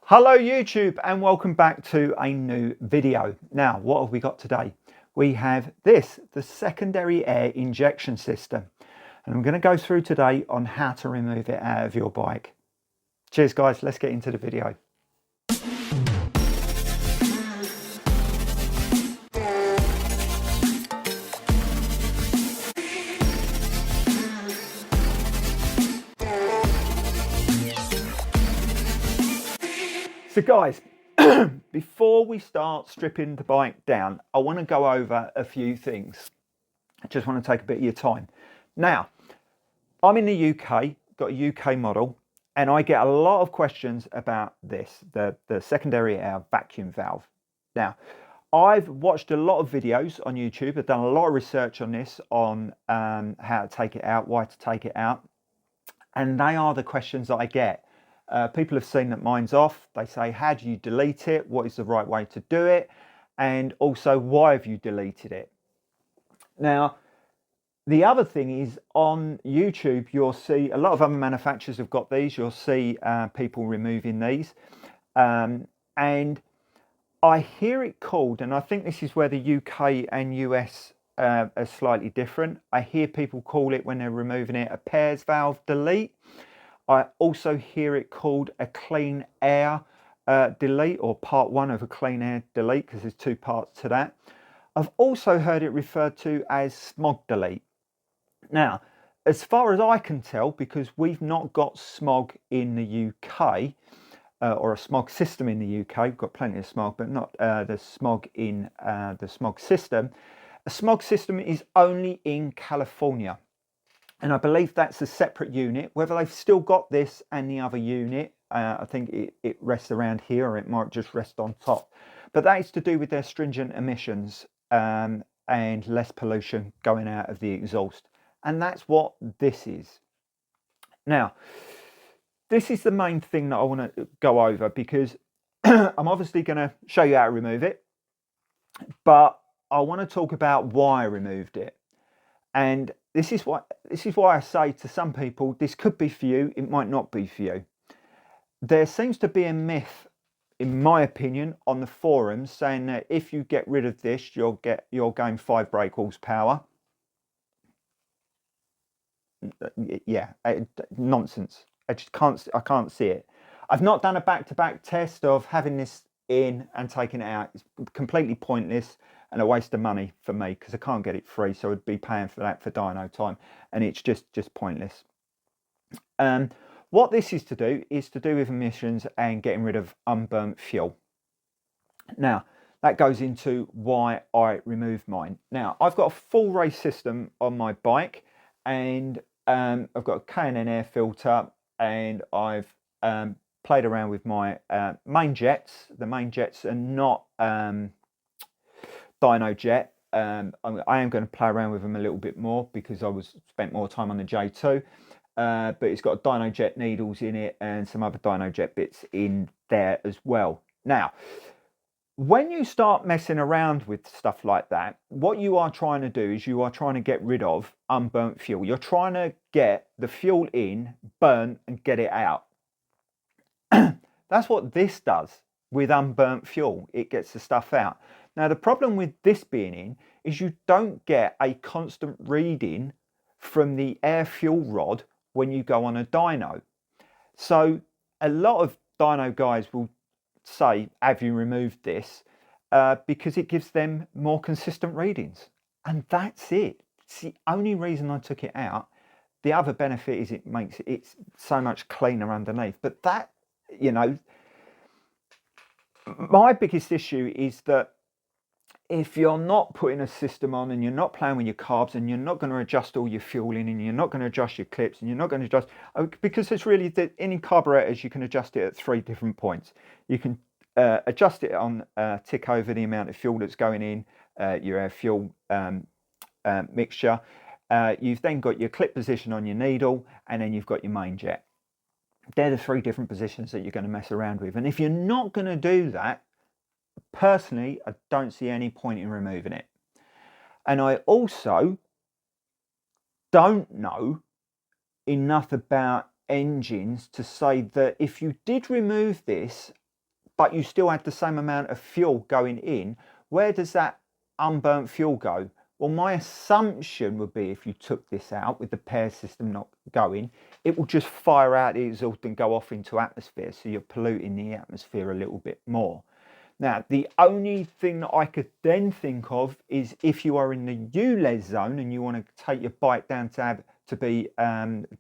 Hello YouTube and welcome back to a new video. Now what have we got today? We have the secondary air injection system, and I'm going to go through today on how to remove it out of your bike. Cheers guys, let's get into the video. So guys, before we start stripping the bike down, I want to go over a few things. I just want to take a bit of your time. Now, I'm in the UK, got a UK model, and I get a lot of questions about this, the secondary air vacuum valve. Now, I've watched a lot of videos on YouTube. I've done a lot of research on this, on how to take it out, why to take it out. And they are the questions that I get. People have seen that mine's off. They say, how do you delete it? What is the right way to do it? And also, why have you deleted it? Now, the other thing is on YouTube, you'll see a lot of other manufacturers have got these. You'll see people removing these. And I hear it called, and I think this is where the UK and US are slightly different. I hear people call it, when they're removing it, a pairs valve delete. I also hear it called a clean air delete, or part one of a clean air delete, because there's two parts to that. I've also heard it referred to as smog delete. Now, as far as I can tell, because we've not got smog in the UK, or a smog system in the UK, we've got plenty of smog, but not the smog in the smog system. A smog system is only in California. And I believe that's a separate unit. Whether they've still got this and the other unit, I think it rests around here, or it might just rest on top. But that is to do with their stringent emissions and less pollution going out of the exhaust. And that's what this is. Now, this is the main thing that I want to go over, because I'm obviously going to show you how to remove it. But I want to talk about why I removed it. And this is why I say to some people, this could be for you, it might not be for you. There seems to be a myth, in my opinion, on the forums saying that if you get rid of this, you'll gain 5 brake horsepower. Yeah, nonsense. I can't see it. I've not done a back-to-back test of having this in and taking it out. It's completely pointless and a waste of money for me, because I can't get it free, so I'd be paying for that for dyno time, and it's just pointless. What this is to do with emissions and getting rid of unburnt fuel. Now, that goes into why I removed mine. Now, I've got a full race system on my bike, and I've got a K&N air filter, and I've played around with my main jets. The main jets are not dyno jet. I am going to play around with them a little bit more, because I spent more time on the J2, but it's got dyno jet needles in it and some other dyno jet bits in there as well. Now, when you start messing around with stuff like that, what you are trying to do is you are trying to get rid of unburnt fuel. You're trying to get the fuel in, burn, and get it out. That's what this does with unburnt fuel. It gets the stuff out. Now, the problem with this being in is you don't get a constant reading from the air fuel rod when you go on a dyno. So a lot of dyno guys will say, have you removed this? Because it gives them more consistent readings. And that's it. It's the only reason I took it out. The other benefit is it makes it so much cleaner underneath. But that, you know, my biggest issue is that if you're not putting a system on, and you're not playing with your carbs, and you're not going to adjust all your fueling, and you're not going to adjust your clips, and you're not going to adjust, because it's really any carburetors, you can adjust it at 3 different points. You can adjust it on tick over the amount of fuel that's going in your air fuel mixture. You've then got your clip position on your needle, and then you've got your main jet. They're the 3 different positions that you're going to mess around with. And if you're not going to do that, personally, I don't see any point in removing it. And I also don't know enough about engines to say that if you did remove this but you still had the same amount of fuel going in, where does that unburnt fuel go? Well, my assumption would be if you took this out with the pair system not going, it will just fire out the exhaust and go off into atmosphere, so you're polluting the atmosphere a little bit more. Now, the only thing that I could then think of is if you are in the ULEZ zone and you want to take your bike down to be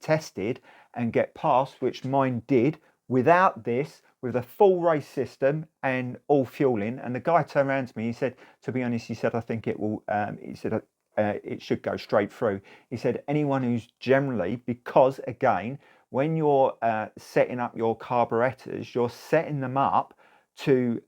tested and get passed, which mine did without this, with a full race system and all fueling. And the guy turned around to me, he said, to be honest, he said, I think it will, he said, it should go straight through. He said, anyone who's generally, because again, when you're setting up your carburetors, you're setting them up to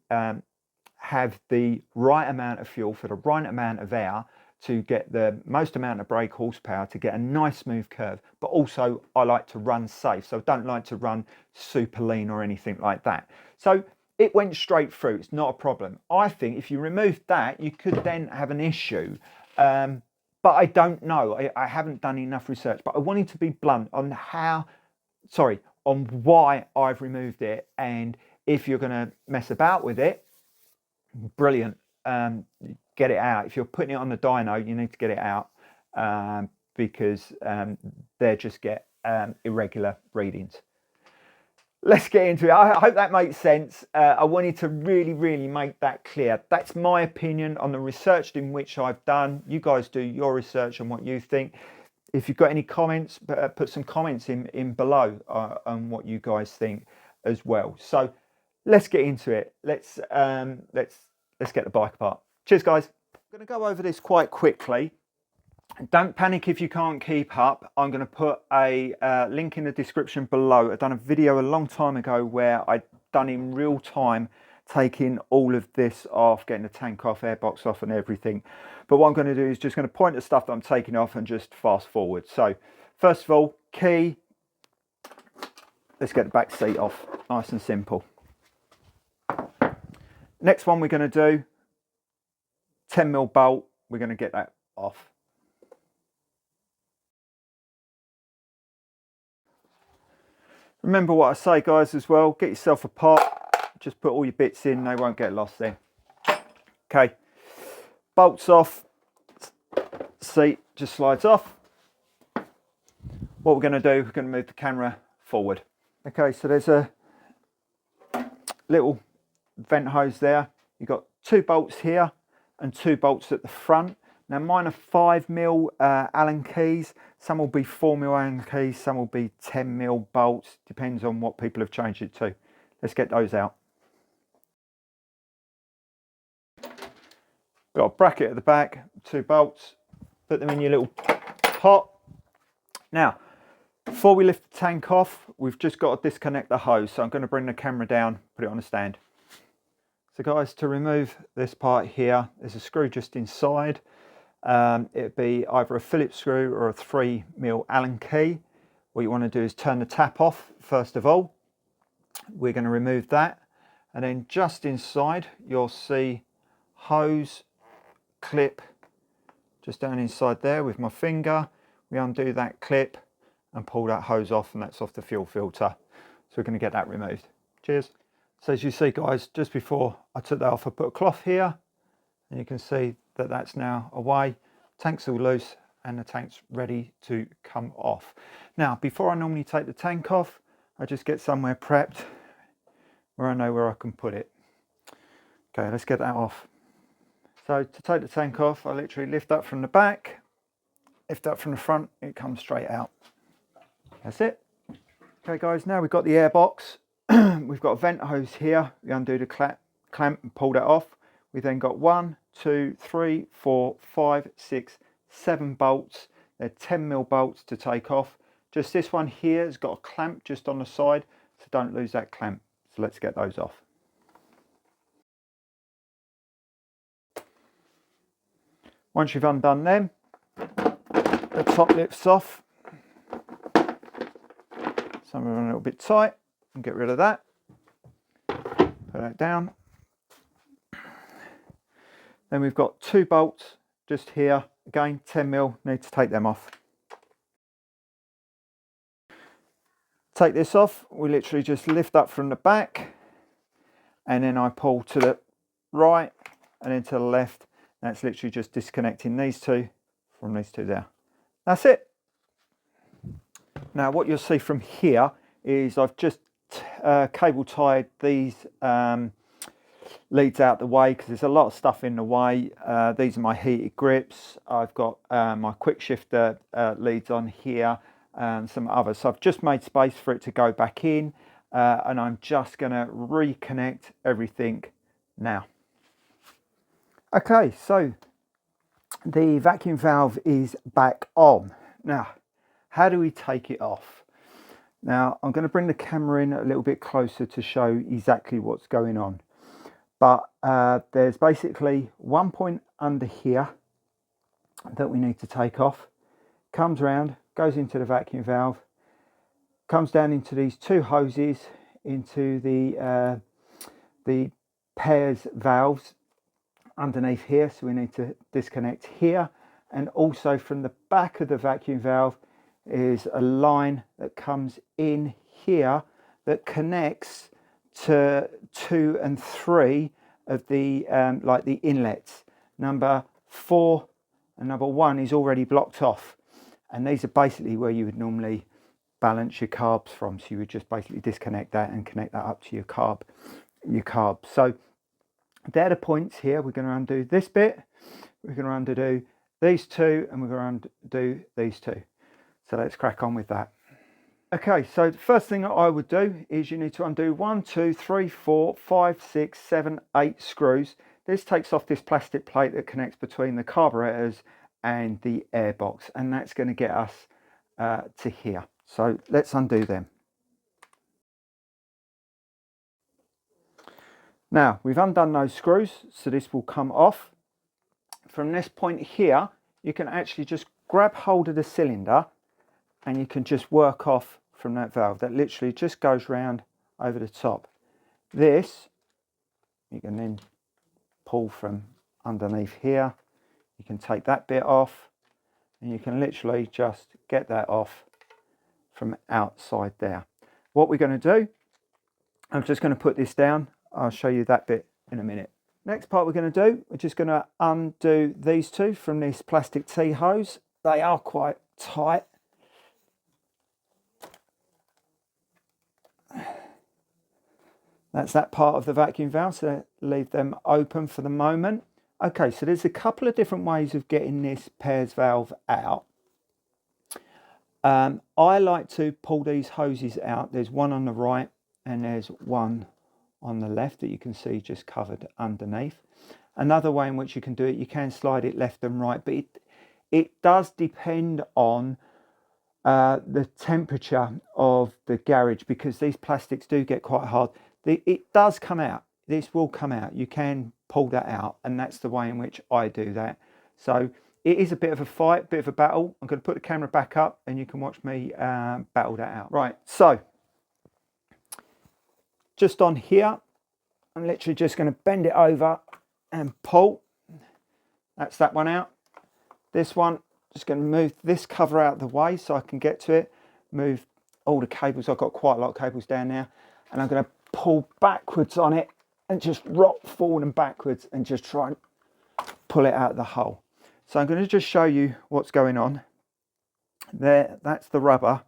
have the right amount of fuel for the right amount of air to get the most amount of brake horsepower to get a nice smooth curve. But also I like to run safe, so I don't like to run super lean or anything like that. So it went straight through, it's not a problem. I think if you removed that, you could then have an issue. But I don't know, I haven't done enough research, but I wanted to be blunt on on why I've removed it. And if you're gonna mess about with it, brilliant, get it out. If you're putting it on the dyno, you need to get it out because they just get irregular readings. Let's get into it. I hope that makes sense. I wanted to really make that clear. That's my opinion on the research in which I've done. You guys do your research on what you think. If you've got any comments, put some comments in below on what you guys think as well. So let's get into it. Let's get the bike apart. Cheers, guys. I'm going to go over this quite quickly. Don't panic if you can't keep up. I'm going to put a link in the description below. I've done a video a long time ago where I'd done in real time taking all of this off, getting the tank off, airbox off and everything. But what I'm going to do is just going to point the stuff that I'm taking off and just fast forward. So first of all, key. Let's get the back seat off. Nice and simple. Next one we're going to do, 10mm bolt. We're going to get that off. Remember what I say, guys, as well. Get yourself a pot. Just put all your bits in. They won't get lost there. Okay. Bolts off. Seat just slides off. What we're going to do, we're going to move the camera forward. Okay, so there's a little vent hose there. You've got 2 bolts here and 2 bolts at the front. Now mine are 5mm Allen keys. Some will be 4mm Allen keys, some will be 10mm bolts. Depends on what people have changed it to. Let's get those out. Got a bracket at the back, 2 bolts. Put them in your little pot. Now, before we lift the tank off, we've just got to disconnect the hose. So I'm going to bring the camera down, put it on a stand. So guys, to remove this part here, there's a screw just inside. It'd be either a Phillips screw or a 3mm Allen key. What you want to do is turn the tap off first of all. We're going to remove that. And then just inside, you'll see hose, clip, just down inside there with my finger. We undo that clip and pull that hose off, and that's off the fuel filter. So we're going to get that removed. Cheers. So as you see, guys, just before I took that off, I put a cloth here, and you can see that that's now away. Tank's all loose and the tank's ready to come off. Now, before I normally take the tank off, I just get somewhere prepped where I know where I can put it. Okay, let's get that off. So to take the tank off, I literally lift up from the back, lift up from the front, it comes straight out. That's it. Okay guys, now we've got the airbox. We've got a vent hose here. We undo the clamp and pull that off. We then got 1, 2, 3, 4, 5, 6, 7 bolts. They're 10mm bolts to take off. Just this one here has got a clamp just on the side, so don't lose that clamp. So let's get those off. Once you've undone them, the top lifts off. Some of them are a little bit tight, and get rid of that. Put that down. Then we've got 2 bolts just here. Again, 10mm, need to take them off. Take this off, we literally just lift up from the back and then I pull to the right and then to the left. That's literally just disconnecting these two from these two there. That's it. Now what you'll see from here is I've just cable tied these leads out the way because there's a lot of stuff in the way. These are my heated grips. I've got my quick shifter leads on here and some others. So I've just made space for it to go back in, and I'm just going to reconnect everything now. Okay, so the vacuum valve is back on. Now, how do we take it off? Now, I'm going to bring the camera in a little bit closer to show exactly what's going on. But there's basically one point under here that we need to take off. Comes round, goes into the vacuum valve, comes down into these two hoses, into the pairs valves underneath here. So we need to disconnect here, and also from the back of the vacuum valve is a line that comes in here that connects to 2 and 3 of the like the inlets. Number 4 and number 1 is already blocked off, and these are basically where you would normally balance your carbs from. So you would just basically disconnect that and connect that up to your carb. So they're the points here. We're going to undo this bit, we're going to undo these two, and we're going to undo these two. So let's crack on with that. Okay, so the first thing that I would do is you need to undo 1, 2, 3, 4, 5, 6, 7, 8 screws. This takes off this plastic plate that connects between the carburetors and the airbox, and that's going to get us to here. So let's undo them. Now we've undone those screws, so this will come off. From this point here, you can actually just grab hold of the cylinder and you can just work off from that valve. That literally just goes round over the top. This, you can then pull from underneath here. You can take that bit off, and you can literally just get that off from outside there. What we're going to do, I'm just going to put this down. I'll show you that bit in a minute. Next part we're going to do, we're just going to undo these two from this plastic T-hose. They are quite tight. That's that part of the vacuum valve, so leave them open for the moment. Okay, so there's a couple of different ways of getting this pairs valve out. I like to pull these hoses out. There's one on the right and there's one on the left that you can see just covered underneath. Another way in which you can do it, you can slide it left and right, but it does depend on the temperature of the garage, because these plastics do get quite hard. It does come out. This will come out. You can pull that out, and that's the way in which I do that. So it is a bit of a fight, bit of a battle. I'm going to put the camera back up and you can watch me battle that out. Right, so just on here, I'm literally just going to bend it over and pull. That's that one out. This one, just going to move this cover out of the way so I can get to it. Move all the cables. I've got quite a lot of cables down there, and I'm going to pull backwards on it and just rock forward and backwards and just try and pull it out of the hole. So I'm going to just show you what's going on there. That's the rubber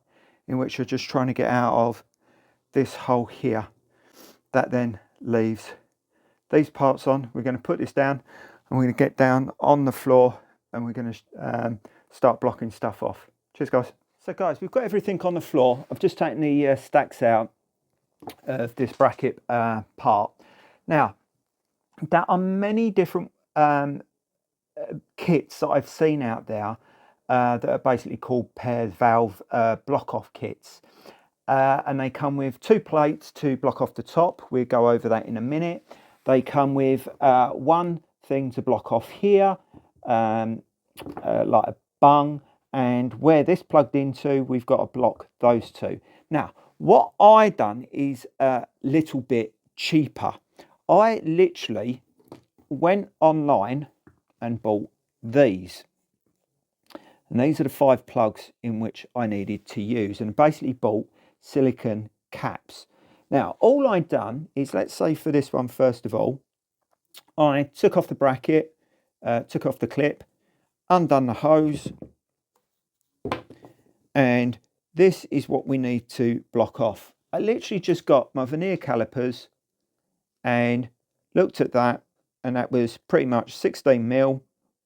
in which you're just trying to get out of this hole here. That then leaves these parts on. We're going to put this down and we're going to get down on the floor and we're going to start blocking stuff off. Cheers, guys. So guys, we've got everything on the floor. I've just taken the stacks out of this bracket part. Now, there are many different kits that I've seen out there that are basically called pairs valve block off kits, and they come with 2 plates to block off the top. We'll go over that in a minute. They come with one thing to block off here, like a bung, and where this plugged into, we've got to block those two. Now, what I done is a little bit cheaper. I literally went online and bought these, and these are the 5 plugs in which I needed to use, and basically bought silicone caps. Now, all I'd done is, let's say for this one, first of all, I took off the bracket, took off the clip, undone the hose, and this is what we need to block off. I literally just got my vernier calipers and looked at that, and that was pretty much 16 mil,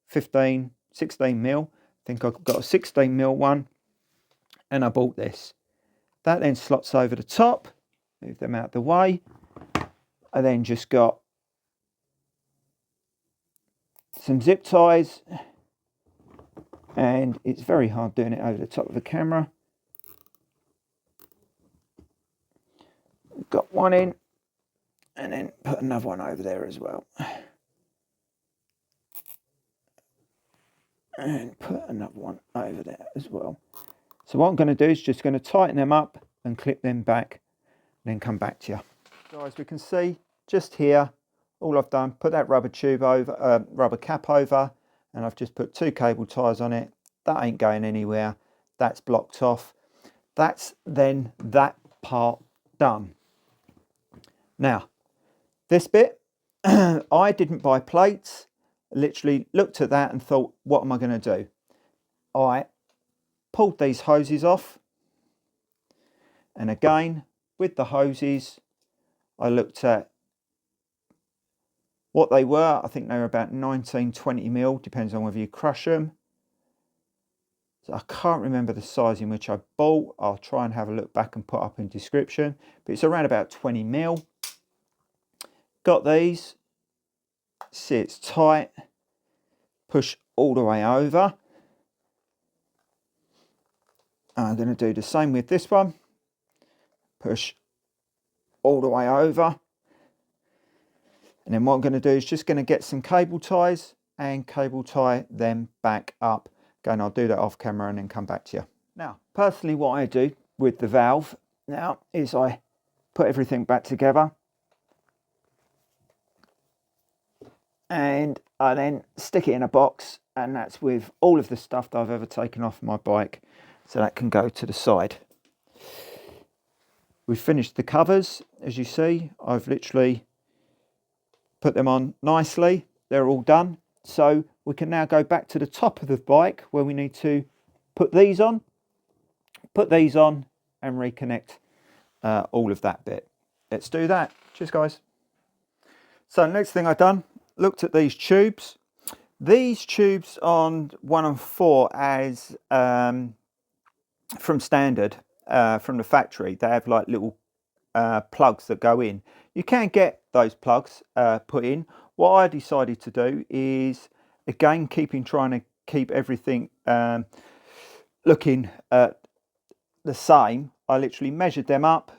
15, 16 mil. I think I've got a 16 mil one, and I bought this. That then slots over the top, move them out the way. I then just got some zip ties, and it's very hard doing it over the top of the camera. Got one in, and then put another one over there as well. And put another one over there as well. So what I'm going to do is just going to tighten them up and clip them back, and then come back to you. So as we can see, just here, all I've done, put that rubber tube over, rubber cap over, and I've just put 2 cable ties on it. That ain't going anywhere. That's blocked off. That's then that part done. Now, this bit, I didn't buy plates. I literally looked at that and thought, what am I going to do? I pulled these hoses off, and again, with the hoses, I looked at what they were. I think they were about 19, 20 mil, depends on whether you crush them. So I can't remember the size in which I bought. I'll try and have a look back and put up in description, but it's around about 20 mil. Got these, see it's tight, push all the way over. I'm going to do the same with this one, push all the way over. And then what I'm going to do is just going to get some cable ties and cable tie them back up. Again, I'll do that off camera and then come back to you. Now, personally, what I do with the valve now is I put everything back together, and I then stick it in a box, and that's with all of the stuff that I've ever taken off my bike, so that can go to the side. We've finished the covers, as you see. I've literally put them on nicely. They're all done. So we can now go back to the top of the bike where we need to put these on, and reconnect all of that bit. Let's do that. Cheers, guys. So next thing I've done, looked at these tubes. These tubes on 1 and 4 as from standard, from the factory, they have like little plugs that go in. You can get those plugs put in. What I decided to do is, again, trying to keep everything looking the same. I literally measured them up.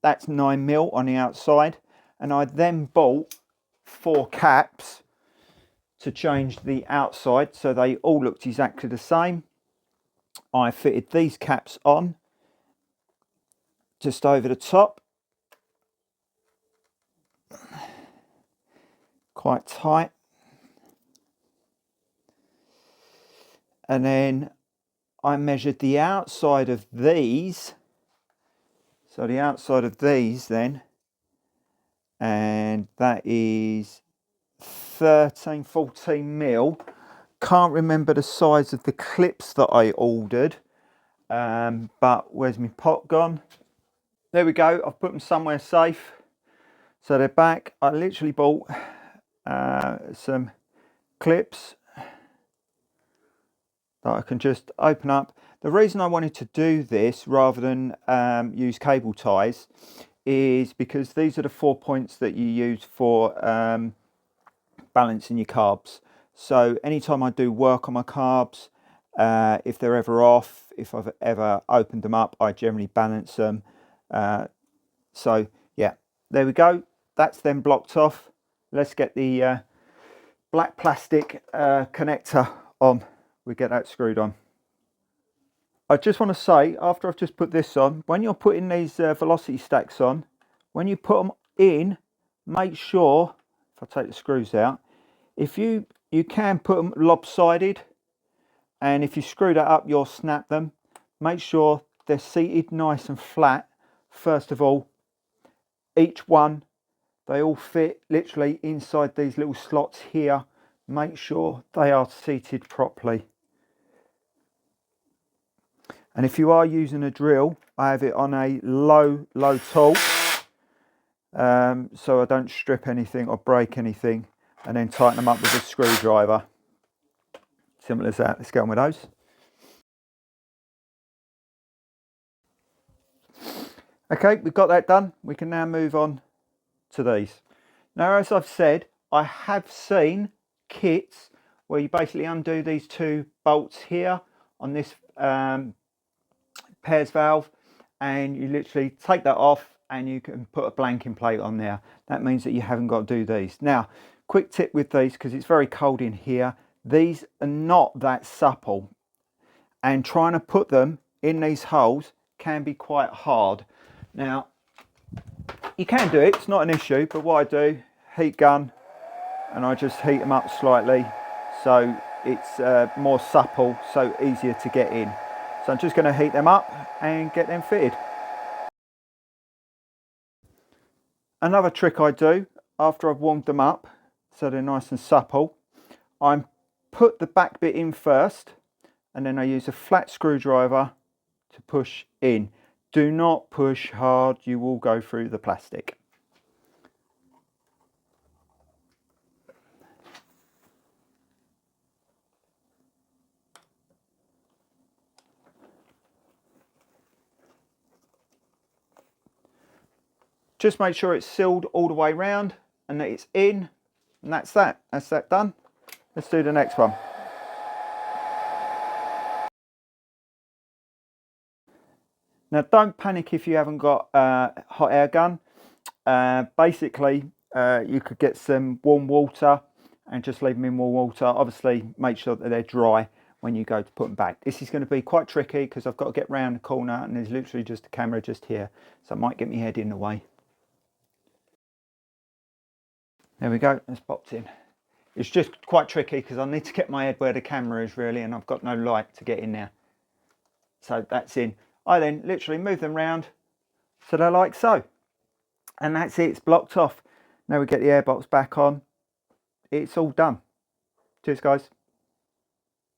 That's 9 mil on the outside, and I then bought 4 caps to change the outside so they all looked exactly the same. I fitted these caps on just over the top, quite tight, and then I measured the outside of these, so the outside of these then, and that is 13, 14 mil. Can't remember the size of the clips that I ordered, but where's my pot gone? There we go. I've put them somewhere safe, so they're back. I literally bought some clips that I can just open up. The reason I wanted to do this rather than use cable ties is because these are the 4 points that you use for balancing your carbs. So anytime I do work on my carbs, if they're ever off, if I've ever opened them up, I generally balance them. So yeah, there we go. That's then blocked off. Let's get the black plastic connector on. We get that screwed on. I just want to say, after I've just put this on, when you're putting these velocity stacks on, when you put them in, make sure, if I take the screws out, if you can put them lopsided, and if you screw that up, you'll snap them. Make sure they're seated nice and flat, first of all, each one, they all fit literally inside these little slots here. Make sure they are seated properly. And if you are using a drill, I have it on a low torque, so I don't strip anything or break anything, and then tighten them up with a screwdriver. Simple as that. Let's get on with those. Okay, we've got that done. We can now move on to these. Now, as I've said, I have seen kits where you basically undo these two bolts here on this pairs valve, and you literally take that off and you can put a blanking plate on there. That means that you haven't got to do these. Now, quick tip with these, because it's very cold in here, these are not that supple, and trying to put them in these holes can be quite hard. Now, you can do it, it's not an issue, but what I do, heat gun, and I just heat them up slightly so it's more supple, so easier to get in. So I'm just going to heat them up and get them fitted. Another trick I do after I've warmed them up so they're nice and supple, I put the back bit in first, and then I use a flat screwdriver to push in. Do not push hard, you will go through the plastic. Just make sure it's sealed all the way round and that it's in, and that's that done. Let's do the next one. Now, don't panic if you haven't got a hot air gun. Basically, you could get some warm water and just leave them in warm water. Obviously, make sure that they're dry when you go to put them back. This is going to be quite tricky because I've got to get round the corner and there's literally just a camera just here, so I might get my head in the way. There we go, it's popped in. It's just quite tricky because I need to get my head where the camera is really, and I've got no light to get in there. So that's in. I then literally move them round so they're like so. And that's it, it's blocked off. Now we get the airbox back on. It's all done. Cheers, guys.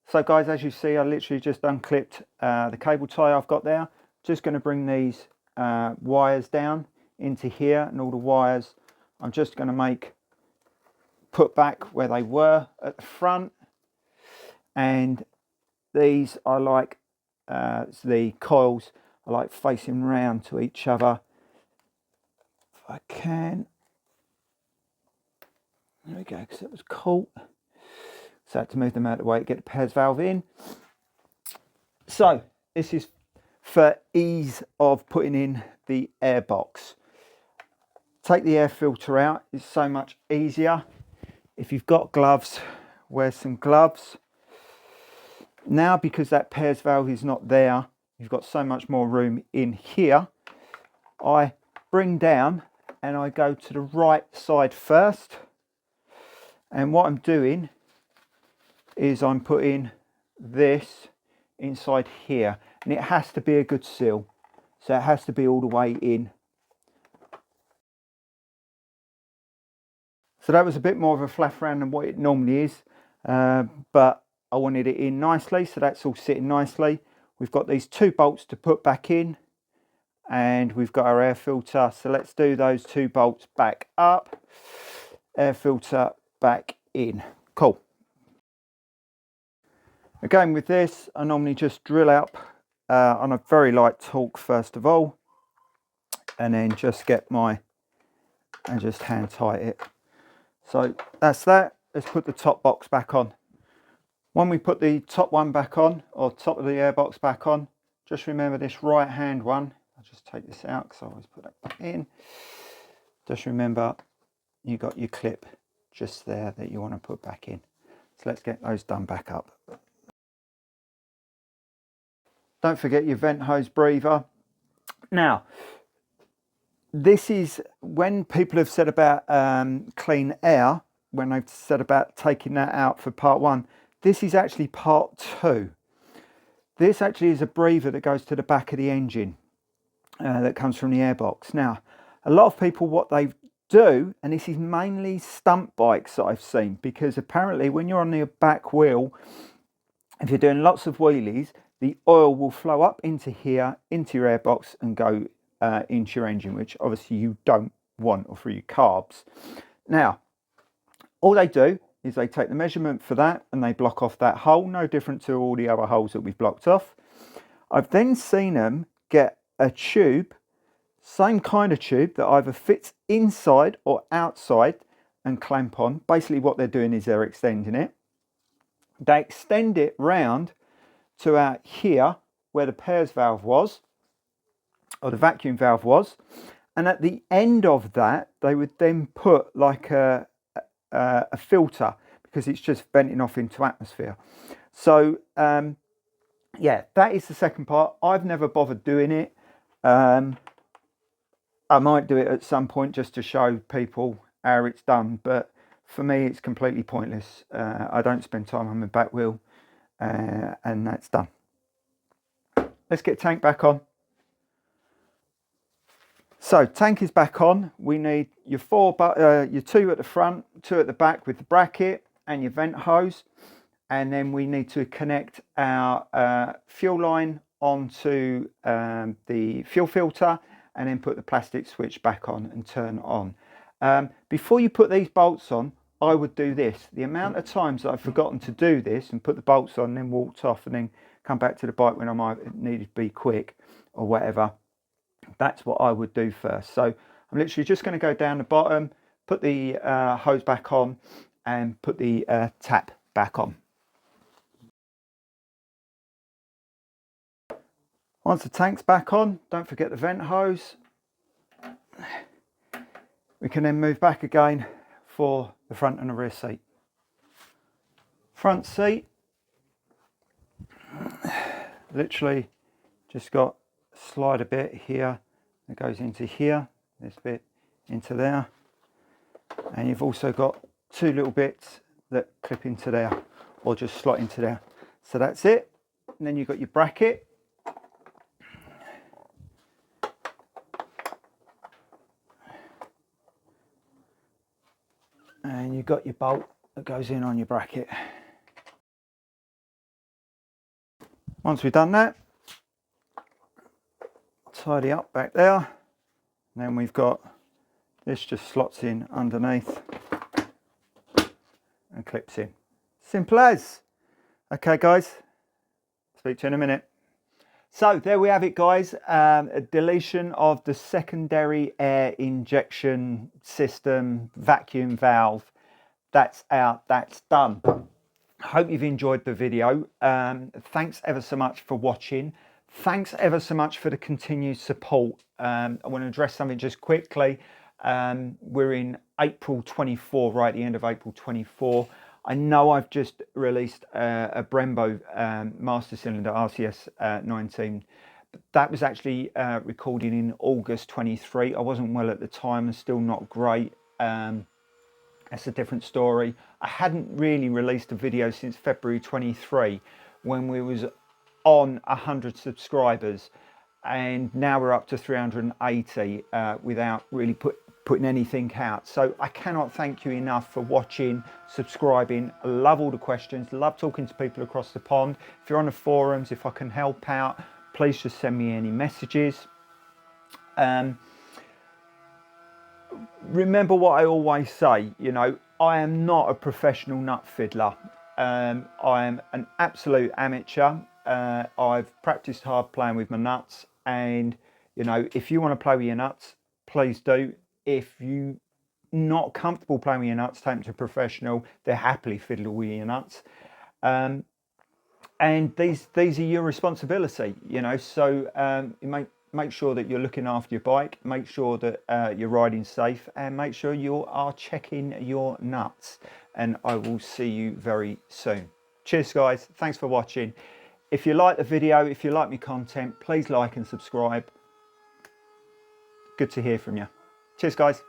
So guys, as you see, I literally just unclipped the cable tie I've got there. Just going to bring these wires down into here, and all the wires I'm just going to put back where they were at the front. And these I like the coils I like facing round to each other if I can. There we go, because it was caught. So I had to move them out of the way to get the pairs valve in. So this is for ease of putting in the air box. Take the air filter out, it's so much easier. If you've got gloves, wear some gloves. Now, because that pairs valve is not there, you've got so much more room in here. I bring down and I go to the right side first. And what I'm doing is I'm putting this inside here, and it has to be a good seal. So it has to be all the way in. So that was a bit more of a flaff round than what it normally is, but I wanted it in nicely, so that's all sitting nicely. We've got these two bolts to put back in, and we've got our air filter. So let's do those two bolts back up, air filter back in. Cool. Again, with this, I normally just drill up on a very light torque first of all, and then just get and just hand tight it. So that's that. Let's put the top box back on. When we put the top one back on, or top of the airbox back on, just remember this right hand one. I'll just take this out because I always put that back in. Just remember you got your clip just there that you want to put back in. So let's get those done back up. Don't forget your vent hose breather. Now, this is when people have said about clean air, when they've said about taking that out for part one, this is actually part two. This actually is a breather that goes to the back of the engine that comes from the airbox. Now, A lot of people, what they do, and this is mainly stunt bikes that I've seen, because apparently when you're on the back wheel, if you're doing lots of wheelies, the oil will flow up into here, into your airbox, and go into your engine, which obviously you don't want, or through your carbs. Now, all they do is they take the measurement for that and they block off that hole, no different to all the other holes that we've blocked off. I've then seen them get a tube, same kind of tube, that either fits inside or outside and clamp on. Basically what they're doing is they're extending it. They extend it round to out here where the pairs valve was, or the vacuum valve was, and at the end of that they would then put like a filter, because it's just venting off into atmosphere. So yeah, that is the second part. I've never bothered doing it. I might do it at some point just to show people how it's done, but for me it's completely pointless. I don't spend time on my back wheel, and that's done. Let's get tank back on. So tank is back on. We need your your two at the front, two at the back with the bracket and your vent hose, and then we need to connect our fuel line onto the fuel filter, and then put the plastic switch back on and turn on. Before you put these bolts on, I would do this. The amount of times that I've forgotten to do this and put the bolts on, then walked off, and then come back to the bike when I might needed to be quick or whatever, that's what I would do first. So I'm literally just going to go down the bottom, put the hose back on, and put the tap back on. Once the tank's back on, don't forget the vent hose. We can then move back again for the front and the rear seat. Front seat, literally just got a slider bit here that goes into here, this bit into there, and you've also got two little bits that clip into there, or just slot into there. So that's it. And then you've got your bracket. And you've got your bolt that goes in on your bracket. Once we've done that, tidy up back there. And then we've got this, just slots in underneath and clips in. Simple as. Okay guys, speak to you in a minute. So there we have it guys, a deletion of the secondary air injection system vacuum valve. That's out, that's done. Hope you've enjoyed the video. Thanks ever so much for watching. Thanks ever so much for the continued support. I want to address something just quickly. We're in April 24, right at the end of April 24. I know I've just released a Brembo master cylinder RCS 19. But that was actually recorded in August 23. I wasn't well at the time and still not great. That's a different story. I hadn't really released a video since February 23 when we was on 100 subscribers, and now we're up to 380 without really putting anything out. So I cannot thank you enough for watching, subscribing. I love all the questions, love talking to people across the pond. If you're on the forums, if I can help out, please just send me any messages. Remember what I always say, you know, I am not a professional nut fiddler. I am an absolute amateur. I've practiced hard playing with my nuts, and you know, if you want to play with your nuts, please do. If you're not comfortable playing with your nuts, take them to a professional. They'll happily fiddle with your nuts. And these are your responsibility, you know, so you make sure that you're looking after your bike, make sure that you're riding safe, and make sure you are checking your nuts. And I will see you very soon. Cheers guys, thanks for watching. If you like the video, if you like my content, please like and subscribe. Good to hear from you. Cheers guys.